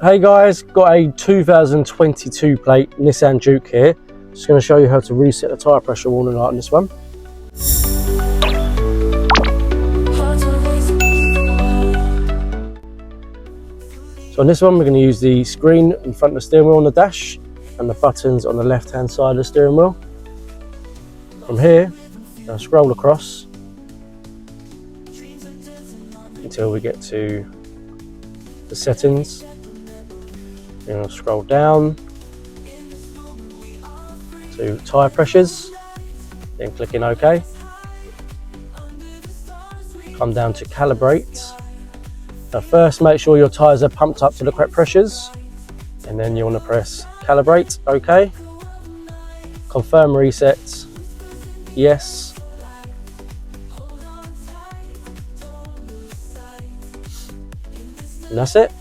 Hey guys, got a 2022 plate Nissan Juke here. Just going to show you how to reset the tyre pressure warning light on this one. So on this one we're going to use the screen in front of the steering wheel on the dash and the buttons on the left hand side of the steering wheel. From here, I'll scroll across until we get to the settings. Then I'll scroll down to tyre pressures, then click in OK. Come down to calibrate. Now first make sure your tyres are pumped up to the correct pressures, and then you want to press calibrate, OK. Confirm reset, yes. And that's it.